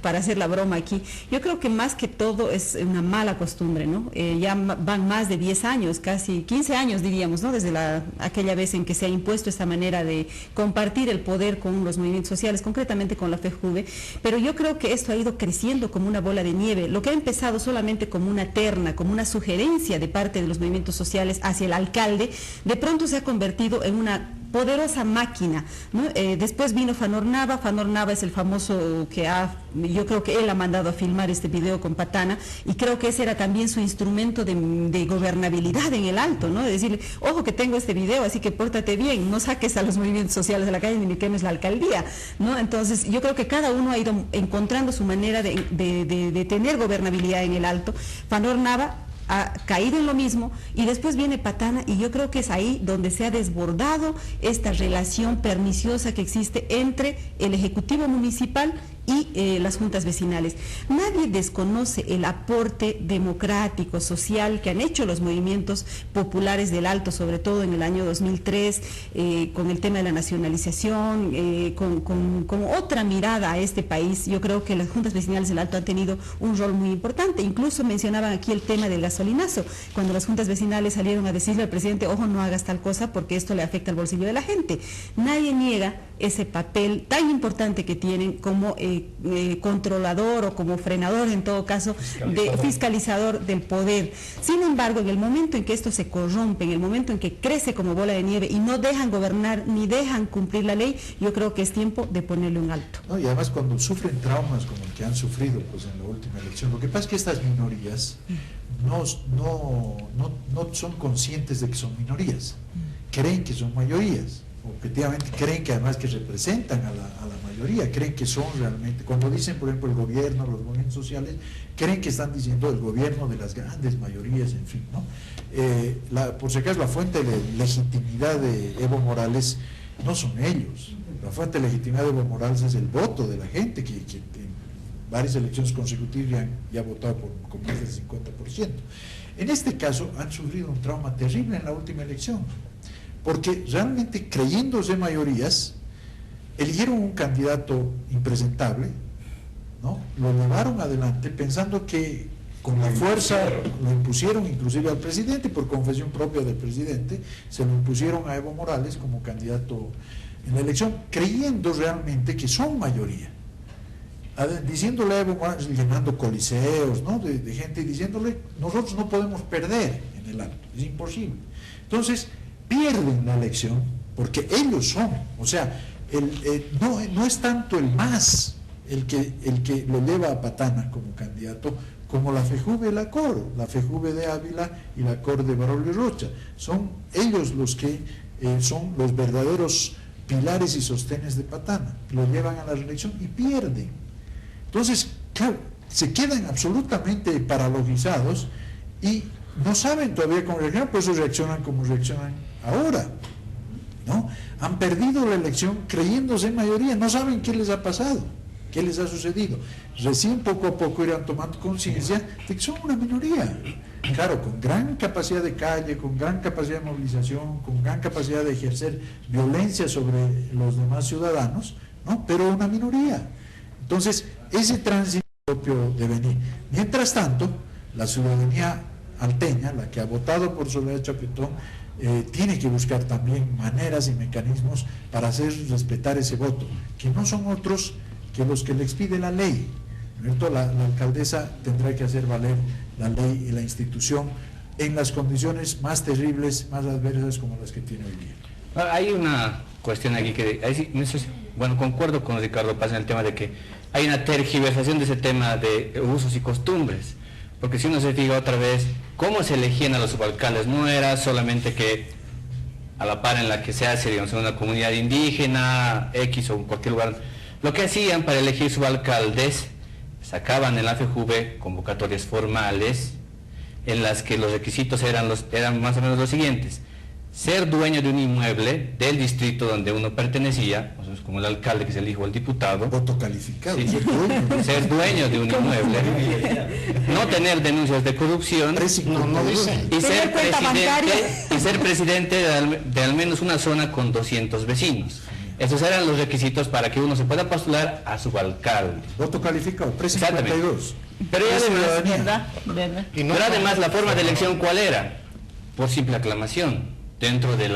para hacer la broma aquí, yo creo que más que todo es una mala costumbre, ¿no? Ya van más de 10 años, casi 15 años diríamos, ¿no? Desde aquella vez en que se ha impuesto esta manera de compartir el poder con los movimientos sociales, concretamente con la FEJUVE, pero yo creo que esto ha ido creciendo como una bola de nieve. Lo que ha empezado solamente como una terna, como una sugerencia de parte de los movimientos sociales hacia el alcalde, de pronto se ha convertido en una poderosa máquina, ¿no? Después vino Fanor Nava es el famoso yo creo que él ha mandado a filmar este video con Patana, y creo que ese era también su instrumento de gobernabilidad en el Alto, ¿no? De decirle, ojo que tengo este video, así que pórtate bien, no saques a los movimientos sociales a la calle ni quemes la alcaldía, ¿no? Entonces yo creo que cada uno ha ido encontrando su manera de tener gobernabilidad en el Alto. Fanor Nava ha caído en lo mismo, y después viene Patana, y yo creo que es ahí donde se ha desbordado esta relación perniciosa que existe entre el Ejecutivo Municipal y las juntas vecinales. Nadie desconoce el aporte democrático, social que han hecho los movimientos populares del Alto, sobre todo en el año 2003, con el tema de la nacionalización, con otra mirada a este país. Yo creo que las juntas vecinales del Alto han tenido un rol muy importante. Incluso mencionaban aquí el tema del gasolinazo, cuando las juntas vecinales salieron a decirle al presidente, ojo, no hagas tal cosa porque esto le afecta al bolsillo de la gente. Nadie niega ese papel tan importante que tienen como controlador o como frenador, en todo caso, fiscalizador del poder. Sin embargo, en el momento en que esto se corrompe, en el momento en que crece como bola de nieve y no dejan gobernar ni dejan cumplir la ley, yo creo que es tiempo de ponerle un alto. No, y además cuando sufren traumas como el que han sufrido pues, en la última elección, lo que pasa es que estas minorías no son conscientes de que son minorías, creen que son mayorías. Objetivamente creen que además que representan a la mayoría, creen que son realmente, cuando dicen por ejemplo el gobierno, los movimientos sociales, creen que están diciendo el gobierno de las grandes mayorías, en fin, ¿no? Por si acaso la fuente de legitimidad de Evo Morales no son ellos, la fuente de legitimidad de Evo Morales es el voto de la gente que en varias elecciones consecutivas ya ha votado con más del 50%. En este caso han sufrido un trauma terrible en la última elección, porque realmente creyéndose mayorías, eligieron un candidato impresentable, ¿no? Lo llevaron adelante pensando que con la fuerza lo impusieron inclusive al presidente, por confesión propia del presidente, se lo impusieron a Evo Morales como candidato en la elección, creyendo realmente que son mayoría. Diciéndole a Evo Morales, llenando coliseos, ¿no? de gente, diciéndole, nosotros no podemos perder en el Alto, es imposible. Entonces, pierden la elección porque ellos son, o sea, no es tanto el MAS el que lo lleva a Patana como candidato, como la FEJUVE y la COR, la FEJUVE de Ávila y la COR de Baroglio Rocha. Son ellos los que son los verdaderos pilares y sostenes de Patana. Lo llevan a la reelección y pierden. Entonces, claro, se quedan absolutamente paralogizados y no saben todavía cómo reaccionar, por eso reaccionan como reaccionan ahora, ¿no? Han perdido la elección creyéndose en mayoría, no saben qué les ha pasado, qué les ha sucedido. Recién poco a poco irán tomando conciencia de que son una minoría, claro, con gran capacidad de calle, con gran capacidad de movilización, con gran capacidad de ejercer violencia sobre los demás ciudadanos, ¿no? Pero una minoría. Entonces, ese tránsito propio de venir. Mientras tanto, la ciudadanía alteña, la que ha votado por Soledad Chaquetón, tiene que buscar también maneras y mecanismos para hacer respetar ese voto, que no son otros que los que le expide la ley, ¿no? La alcaldesa tendrá que hacer valer la ley y la institución en las condiciones más terribles, más adversas como las que tiene hoy día. Hay una cuestión aquí que, bueno, concuerdo con Ricardo Paz en el tema de que hay una tergiversación de ese tema de usos y costumbres, porque si uno se fija otra vez, cómo se elegían a los subalcaldes, no era solamente que a la par en la que se hace, digamos, en una comunidad indígena, X o en cualquier lugar, lo que hacían para elegir subalcaldes, sacaban en la FEJUVE convocatorias formales, en las que los requisitos eran más o menos los siguientes: ser dueño de un inmueble del distrito donde uno pertenecía, o sea, como el alcalde que es el hijo del diputado. Voto calificado. Sí, ser dueño de un inmueble, no tener denuncias de corrupción, No dice. y ser presidente de al menos una zona con 200 vecinos. Esos eran los requisitos para que uno se pueda postular a subalcalde. Voto calificado, 352. Pero ¿Verdad? Pero además la forma de elección, ¿cuál era? Por simple aclamación. Dentro de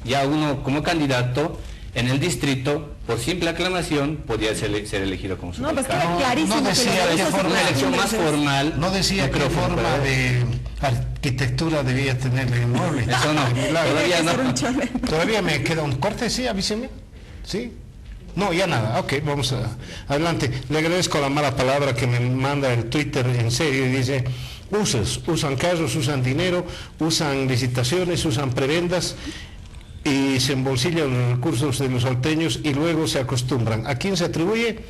ya uno como candidato en el distrito, por simple aclamación, podía ser elegido como No, pues subalcalde. queda clarísimo. No decía que de los forma usos y Una elección más costumbres- formal. No decía qué forma de arquitectura debía tener el inmueble. Eso no, todavía Tiene que ser un no. chole. Todavía me queda un corte, sí, avíseme. ¿Sí? No, ya nada. Ok, vamos adelante. Le agradezco la mala palabra que me manda el Twitter en serio y dice: usan carros, usan dinero, usan licitaciones, usan prebendas y se embolsillan los recursos de los salteños y luego se acostumbran. ¿A quién se atribuye?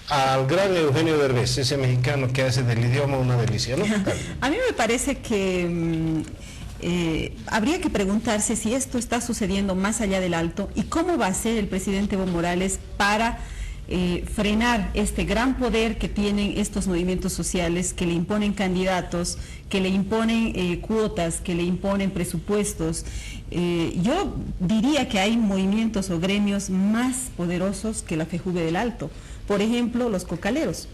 Al gran Eugenio Derbez, ese mexicano que hace del idioma una delicia, ¿no? A mí me parece que habría que preguntarse si esto está sucediendo más allá del Alto y cómo va a ser el presidente Evo Morales para frenar este gran poder que tienen estos movimientos sociales, que le imponen candidatos, que le imponen cuotas, que le imponen presupuestos. Yo diría que hay movimientos o gremios más poderosos que la FEJUVE del Alto. Por ejemplo, los cocaleros.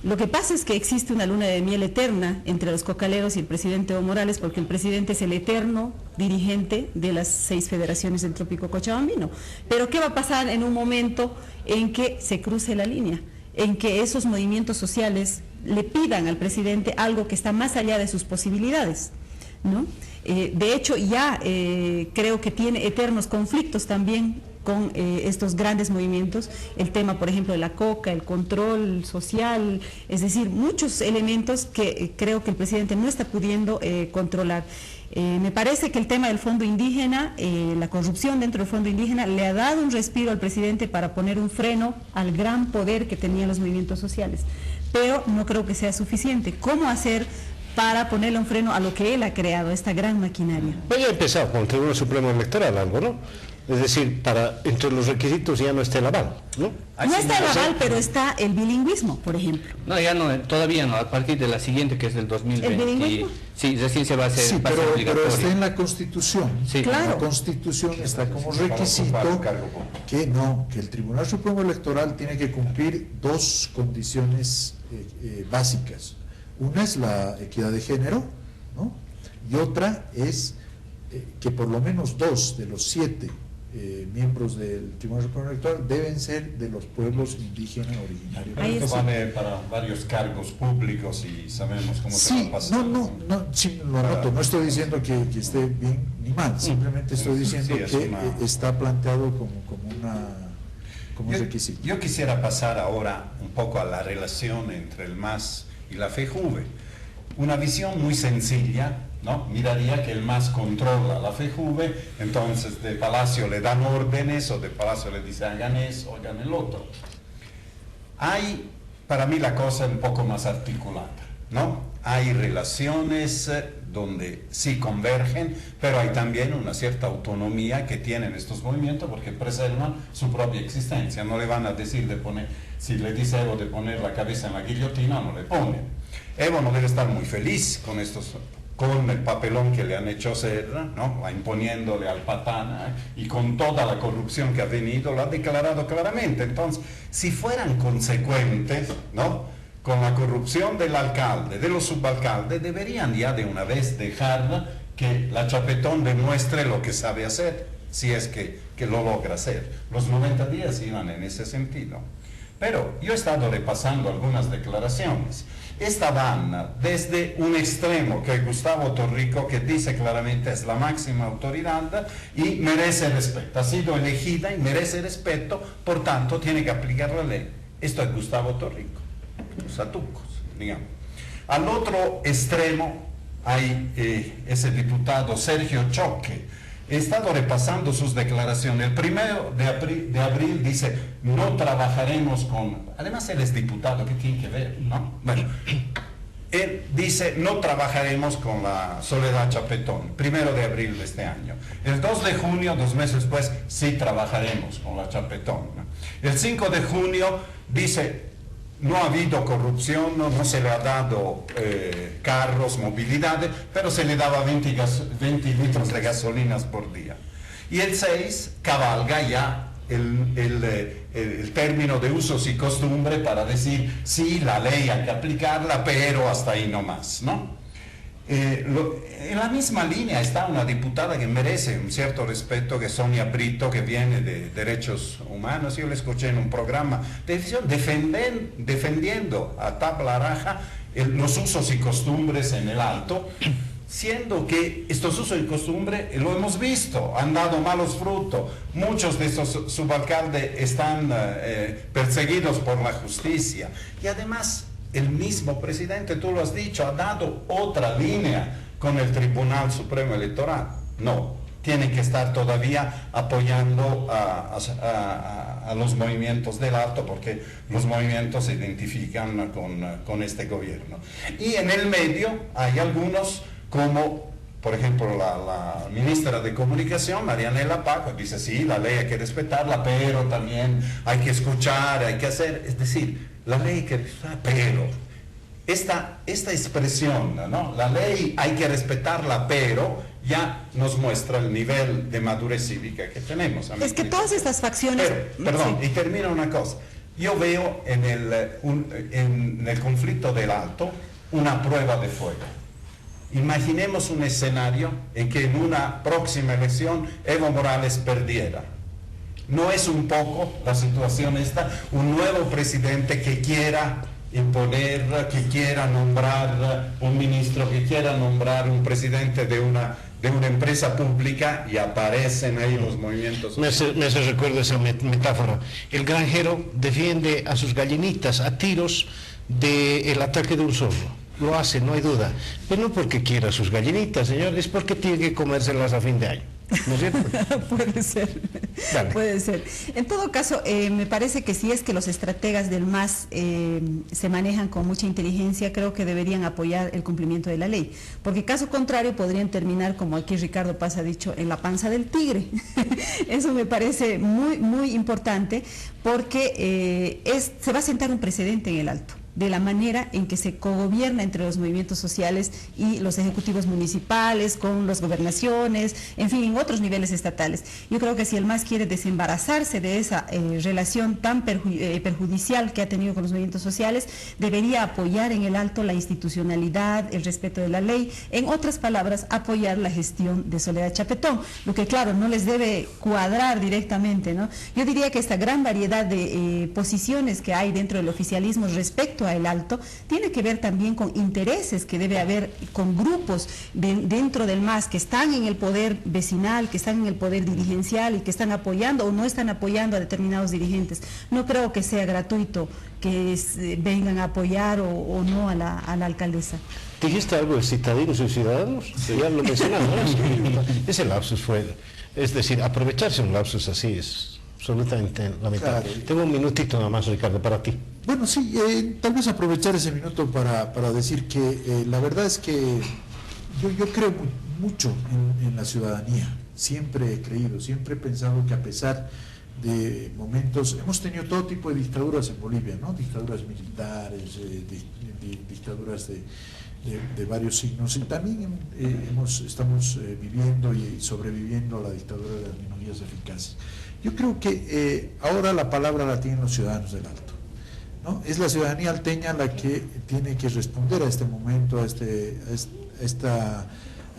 Lo que pasa es que existe una luna de miel eterna entre los cocaleros y el presidente Evo Morales, porque el presidente es el eterno dirigente de las 6 federaciones del trópico cochabambino. Pero ¿qué va a pasar en un momento en que se cruce la línea? En que esos movimientos sociales le pidan al presidente algo que está más allá de sus posibilidades, ¿no? De hecho, ya creo que tiene eternos conflictos también con estos grandes movimientos, el tema, por ejemplo, de la coca, el control social, es decir, muchos elementos que creo que el presidente no está pudiendo controlar. Me parece que el tema del fondo indígena, la corrupción dentro del fondo indígena, le ha dado un respiro al presidente para poner un freno al gran poder que tenían los movimientos sociales, pero no creo que sea suficiente. ¿Cómo hacer para ponerle un freno a lo que él ha creado, esta gran maquinaria? Pues ya ha empezado con el Tribunal Supremo Electoral algo, ¿no? Es decir, entre los requisitos ya no está el aval, ¿no? No está el aval, pero está el bilingüismo, por ejemplo. No, ya no, todavía no, a partir de la siguiente, que es del 2020. ¿El bilingüismo? Sí, recién se va a hacer, Sí, va a ser pero obligatorio. está en la Constitución. Sí. Claro. La Constitución está como requisito que el Tribunal Supremo Electoral tiene que cumplir 2 condiciones básicas. Una es la equidad de género, ¿no? Y otra es que por lo menos 2 de los 7 miembros del Tribunal Supremo Electoral deben ser de los pueblos indígenas originarios. Ahí Esto está. vale para varios cargos públicos y sabemos cómo se Sí, va pasando. sí, lo anoto, no estoy diciendo que esté bien ni mal, simplemente estoy diciendo Sí, es que una- está planteado como una como requisito. Yo quisiera pasar ahora un poco a la relación entre el MAS y la FEJUVE. Una visión muy sencilla, ¿no? Miraría que el MAS controla la FEJUVE, entonces de Palacio le dan órdenes o de Palacio le dice hagan eso, hagan el otro. Hay, para mí, la cosa un poco más articulada, ¿no? Hay relaciones donde sí convergen, pero hay también una cierta autonomía que tienen estos movimientos porque preservan su propia existencia. No le van a decir de poner, si le dice Evo de poner la cabeza en la guillotina, no le pone. Evo no debe estar muy feliz con con el papelón que le han hecho hacer, ¿no? Imponiéndole al patán y con toda la corrupción que ha venido, lo ha declarado claramente. Entonces, si fueran consecuentes, ¿no?, con la corrupción del alcalde, de los subalcaldes, deberían ya de una vez dejar que la Chapetón demuestre lo que sabe hacer, si es que lo logra hacer. Los 90 días iban en ese sentido. Pero yo he estado repasando algunas declaraciones. Esta van desde un extremo, que es Gustavo Torrico, que dice claramente es la máxima autoridad y merece respeto. Ha sido elegida y merece respeto, por tanto tiene que aplicar la ley. Esto es Gustavo Torrico, los atucos, digamos. Al otro extremo hay ese diputado Sergio Choque. He estado repasando sus declaraciones. El 1 de abril dice, no trabajaremos con... Además él es diputado, ¿qué tiene que ver? ¿No? Bueno, él dice, no trabajaremos con la Soledad Chapetón, 1 de abril de este año. El 2 de junio, 2 meses después, sí trabajaremos con la Chapetón, ¿no? El 5 de junio dice... No ha habido corrupción, no se le ha dado carros, movilidad, pero se le daba 20 litros de gasolinas por día. Y el 6 cabalga ya el término de usos y costumbre para decir, sí, la ley hay que aplicarla, pero hasta ahí no más, ¿no? En la misma línea está una diputada que merece un cierto respeto, que es Sonia Brito, que viene de Derechos Humanos. Yo la escuché en un programa de televisión defendiendo a tabla raja los usos y costumbres en el Alto, siendo que estos usos y costumbres, lo hemos visto, han dado malos frutos. Muchos de estos subalcaldes están perseguidos por la justicia. Y además, el mismo presidente, tú lo has dicho, ha dado otra línea con el Tribunal Supremo Electoral. No, tiene que estar todavía apoyando a los movimientos del Alto, porque los movimientos se identifican con este gobierno. Y en el medio hay algunos como, por ejemplo, la ministra de Comunicación, Marianela Paco, dice, sí, la ley hay que respetarla, pero también hay que escuchar, hay que hacer, es decir, la ley que pero esta expresión, ¿no? La ley hay que respetarla, pero ya nos muestra el nivel de madurez cívica que tenemos. Es que todas estas facciones... Perdón, sí. Y termino una cosa. Yo veo en el conflicto del Alto una prueba de fuego. Imaginemos un escenario en que en una próxima elección Evo Morales perdiera. ¿No es un poco la situación esta? Un nuevo presidente que quiera imponer, que quiera nombrar un ministro, que quiera nombrar un presidente de una empresa pública, y aparecen ahí los movimientos. Me hace recuerdo esa metáfora. El granjero defiende a sus gallinitas a tiros del ataque de un zorro. Lo hace, no hay duda. Pero no porque quiera sus gallinitas, señor, es porque tiene que comérselas a fin de año. ¿No es cierto? Puede ser. Dale. Puede ser. En todo caso, me parece que si es que los estrategas del MAS se manejan con mucha inteligencia, creo que deberían apoyar el cumplimiento de la ley, porque caso contrario podrían terminar, como aquí Ricardo Paz ha dicho, en la panza del tigre. Eso me parece muy, muy importante, porque se va a sentar un precedente en el Alto de la manera en que se cogobierna entre los movimientos sociales y los ejecutivos municipales, con las gobernaciones, en fin, en otros niveles estatales. Yo creo que si el MAS quiere desembarazarse de esa relación tan perjudicial que ha tenido con los movimientos sociales, debería apoyar en el Alto la institucionalidad, el respeto de la ley, en otras palabras, apoyar la gestión de Soledad Chapetón, lo que claro, no les debe cuadrar directamente, ¿no? Yo diría que esta gran variedad de posiciones que hay dentro del oficialismo respecto a El Alto, tiene que ver también con intereses que debe haber con grupos dentro del MAS que están en el poder vecinal, que están en el poder dirigencial y que están apoyando o no están apoyando a determinados dirigentes. No creo que sea gratuito que vengan a apoyar o no a la alcaldesa. ¿Dijiste algo de citadinos y ciudadanos? Sí. Ya lo mencionaste, ¿no? Ese lapsus fue, es decir, aprovecharse un lapsus así es absolutamente lamentable. Claro. Tengo un minutito nada más, Ricardo, para ti. Bueno, sí, tal vez aprovechar ese minuto para decir que la verdad es que yo creo mucho en la ciudadanía. Siempre he creído, siempre he pensado que a pesar de momentos, hemos tenido todo tipo de dictaduras en Bolivia, ¿no? Dictaduras militares, dictaduras de varios signos, y también estamos viviendo y sobreviviendo a la dictadura de las minorías eficaces. Yo creo que ahora la palabra la tienen los ciudadanos del Alto, ¿no? Es la ciudadanía alteña la que tiene que responder a este momento, a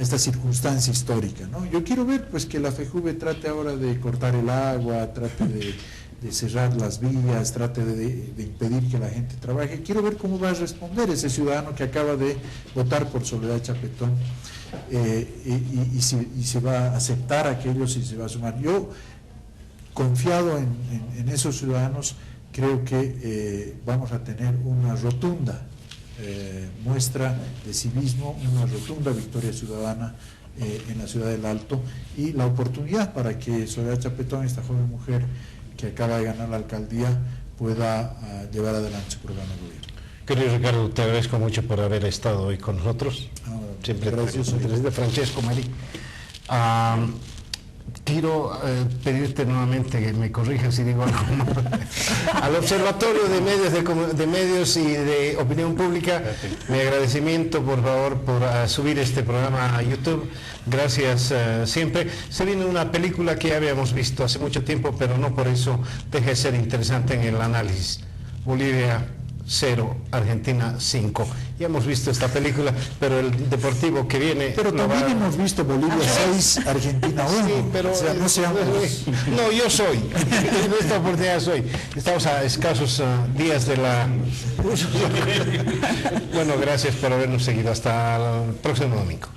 esta circunstancia histórica, ¿no? Yo quiero ver pues que la FEJUVE trate ahora de cortar el agua, trate de cerrar las vías, trate de impedir que la gente trabaje. Quiero ver cómo va a responder ese ciudadano que acaba de votar por Soledad Chapetón y si va a aceptar a aquellos y se va a sumar. Yo, confiado en esos ciudadanos, creo que vamos a tener una rotunda muestra de civismo, una rotunda victoria ciudadana en la ciudad del Alto, y la oportunidad para que Soledad Chapetón, esta joven mujer que acaba de ganar la alcaldía, pueda llevar adelante su programa de gobierno. Querido Ricardo, te agradezco mucho por haber estado hoy con nosotros. Siempre gracias. Francesco Marí. Quiero pedirte nuevamente que me corrijas si digo algo mal. Al Observatorio de Medios y de Opinión Pública, mi agradecimiento, por favor, por subir este programa a YouTube. Gracias siempre. Se viene una película que ya habíamos visto hace mucho tiempo, pero no por eso deja de ser interesante en el análisis. Bolivia 0, Argentina 5. Ya hemos visto esta película, pero el deportivo que viene... Pero también hemos visto Bolivia 6, Argentina 1. Sí, pero... O sea, no seamos... No, yo soy. En esta oportunidad soy. Estamos a escasos días de la... Bueno, gracias por habernos seguido. Hasta el próximo domingo.